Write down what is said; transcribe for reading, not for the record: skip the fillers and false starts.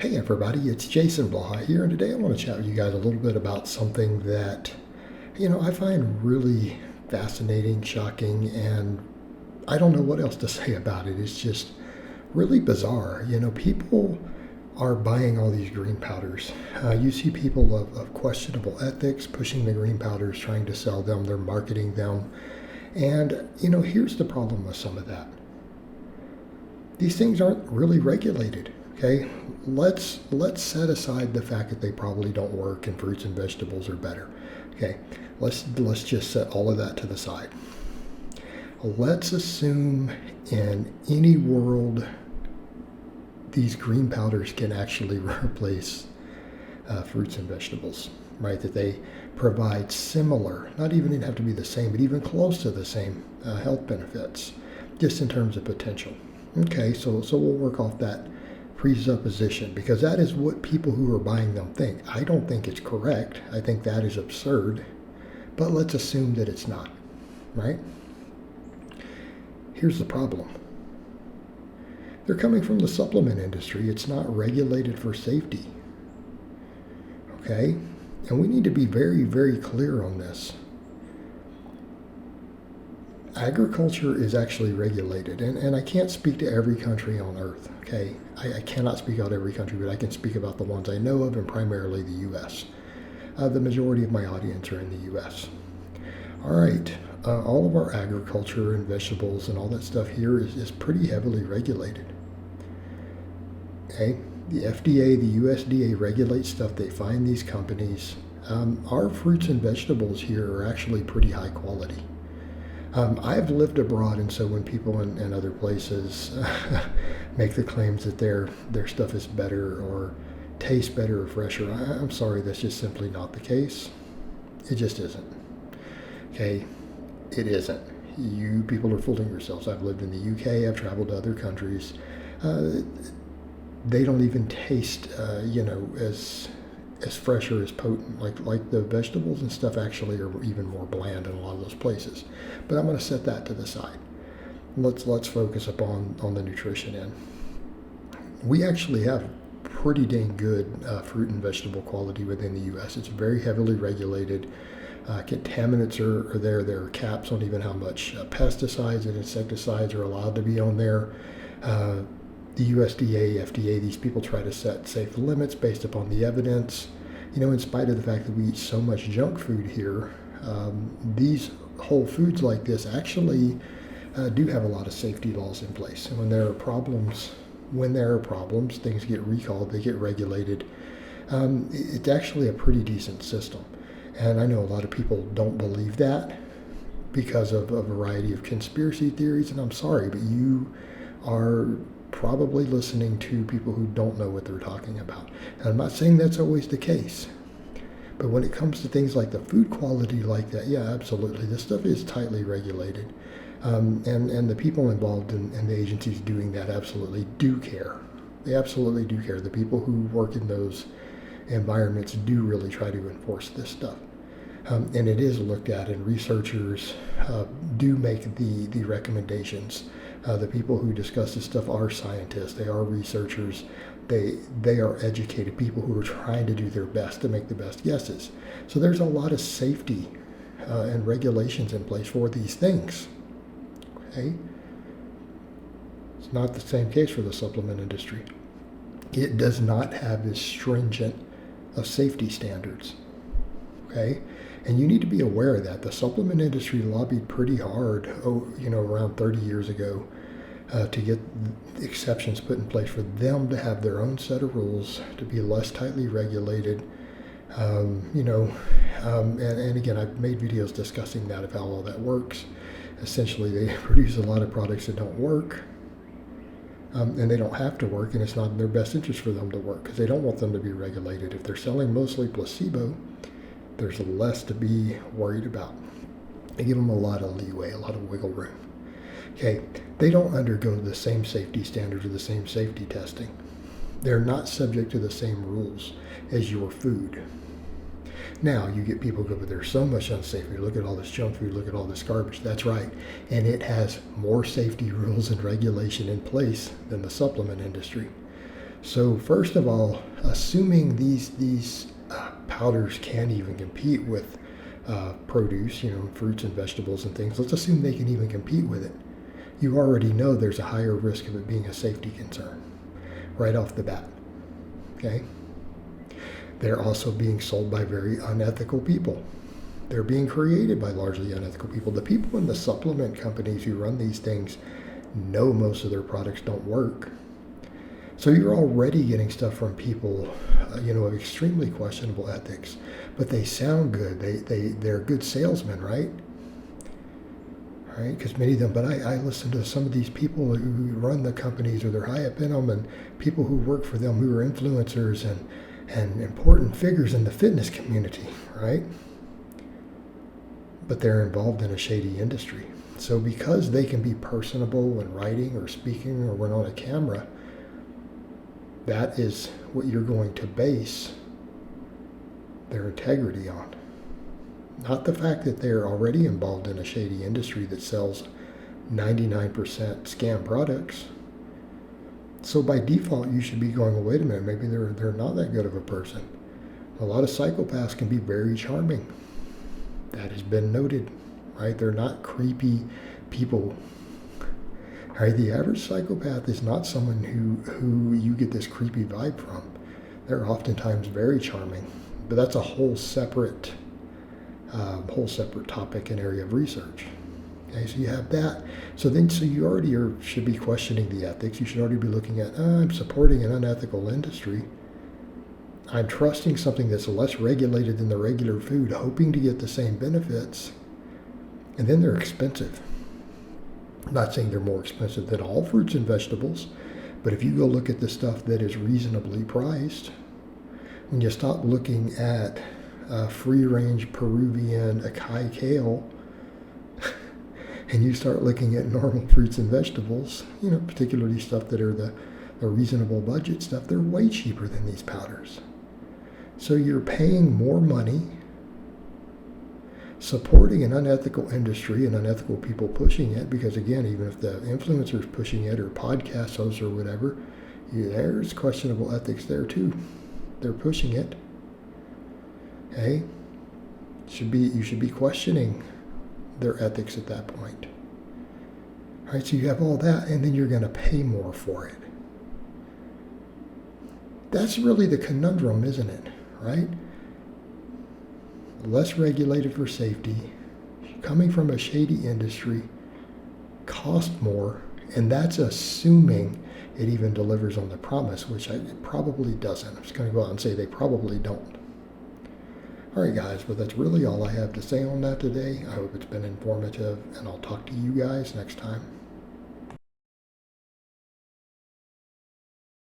Hey everybody, it's Jason Blaha here, and today I want to chat with you guys a little bit about something that, I find really fascinating, shocking, and I don't know what else to say about it. It's just really bizarre. People are buying all these green powders. You see people of questionable ethics pushing the green powders, trying to sell them, they're marketing them. And, here's the problem with some of that. These things aren't really regulated. Okay, let's set aside the fact that they probably don't work and fruits and vegetables are better. Okay, let's just set all of that to the side. Let's assume in any world these green powders can actually replace fruits and vegetables, right? That they provide similar, not even have to be the same, but even close to the same health benefits, just in terms of potential. Okay, so we'll work off that presupposition, because that is what people who are buying them think. I don't think it's correct. I think that is absurd, but let's assume that it's not, right? Here's the problem. They're coming from the supplement industry. It's not regulated for safety, okay? And we need to be very, very clear on this. Agriculture is actually regulated, and I can't speak to every country on earth, okay? I cannot speak out every country, but I can speak about the ones I know of, and primarily the U.S. The majority of my audience are in the U.S. All right, all of our agriculture and vegetables and all that stuff here is pretty heavily regulated, okay? The FDA, the USDA regulates stuff. They find these companies. Our fruits and vegetables here are actually pretty high quality. I've lived abroad, and so when people in other places make the claims that their stuff is better or tastes better or fresher, I'm sorry, that's just simply not the case. It just isn't. Okay, it isn't. You people are fooling yourselves. I've lived in the UK. I've traveled to other countries. They don't even taste, as fresh or as potent, like the vegetables and stuff actually are even more bland in a lot of those places. But I'm going to set that to the side. Let's focus upon the nutrition end. We actually have pretty dang good fruit and vegetable quality within the U.S. It's very heavily regulated. Contaminants are there. There are caps on even how much pesticides and insecticides are allowed to be on there. The USDA, FDA, these people try to set safe limits based upon the evidence. In spite of the fact that we eat so much junk food here, these whole foods like this actually do have a lot of safety laws in place. And when there are problems, things get recalled, they get regulated. It's actually a pretty decent system. And I know a lot of people don't believe that because of a variety of conspiracy theories, and I'm sorry, but you are probably listening to people who don't know what they're talking about. And I'm not saying that's always the case, but when it comes to things like the food quality like that, yeah, absolutely. This stuff is tightly regulated. And the people involved in the agencies doing that absolutely do care. They absolutely do care. The people who work in those environments do really try to enforce this stuff. And it is looked at, and researchers do make the recommendations. The people who discuss this stuff are scientists. They are researchers. They are educated people who are trying to do their best to make the best guesses. So there's a lot of safety and regulations in place for these things. Okay? It's not the same case for the supplement industry. It does not have as stringent of safety standards. Okay? And you need to be aware of that. The supplement industry lobbied pretty hard, around 30 years ago, to get exceptions put in place for them to have their own set of rules, to be less tightly regulated. And again, I've made videos discussing that, of how all that works. Essentially, they produce a lot of products that don't work, and they don't have to work, and it's not in their best interest for them to work, because they don't want them to be regulated. If they're selling mostly placebo, there's less to be worried about. They give them a lot of leeway, a lot of wiggle room. Okay, they don't undergo the same safety standards or the same safety testing. They're not subject to the same rules as your food. Now, you get people go, but there's so much unsafety. Look at all this junk food, look at all this garbage. That's right. And it has more safety rules and regulation in place than the supplement industry. So first of all, assuming these powders can't even compete with produce, fruits and vegetables and things, let's assume they can even compete with it. You already know there's a higher risk of it being a safety concern right off the bat. Okay? They're also being sold by very unethical people. They're being created by largely unethical people. The people in the supplement companies who run these things know most of their products don't work. So you're already getting stuff from people, of extremely questionable ethics, but they sound good. They're good salesmen, right? Right? Because many of them, but I listen to some of these people who run the companies, or they're high up in them, and people who work for them who are influencers and important figures in the fitness community, right? But they're involved in a shady industry. So because they can be personable when writing or speaking or when on a camera, that is what you're going to base their integrity on. Not the fact that they're already involved in a shady industry that sells 99% scam products. So by default, you should be going, well, wait a minute, maybe they're not that good of a person. A lot of psychopaths can be very charming. That has been noted, right? They're not creepy people. Right? The average psychopath is not someone who you get this creepy vibe from. They're oftentimes very charming, but that's a whole separate topic and area of research. Okay, so you have that. So you already should be questioning the ethics. You should already be looking at, I'm supporting an unethical industry. I'm trusting something that's less regulated than the regular food, hoping to get the same benefits, and then they're expensive. I'm not saying they're more expensive than all fruits and vegetables, but if you go look at the stuff that is reasonably priced, when you stop looking at free-range Peruvian acai kale, and you start looking at normal fruits and vegetables, particularly stuff that are the reasonable budget stuff, they're way cheaper than these powders. So you're paying more money, supporting an unethical industry and unethical people pushing it, because again, even if the influencer's pushing it or podcast hosts or whatever, there's questionable ethics there too. They're pushing it. Okay? You should be questioning their ethics at that point. All right, so you have all that, and then you're going to pay more for it. That's really the conundrum, isn't it? Right? Less regulated for safety, coming from a shady industry, cost more, and that's assuming it even delivers on the promise, which it probably doesn't. I'm just going to go out and say they probably don't. All right, guys, but that's really all I have to say on that today. I hope it's been informative, and I'll talk to you guys next time.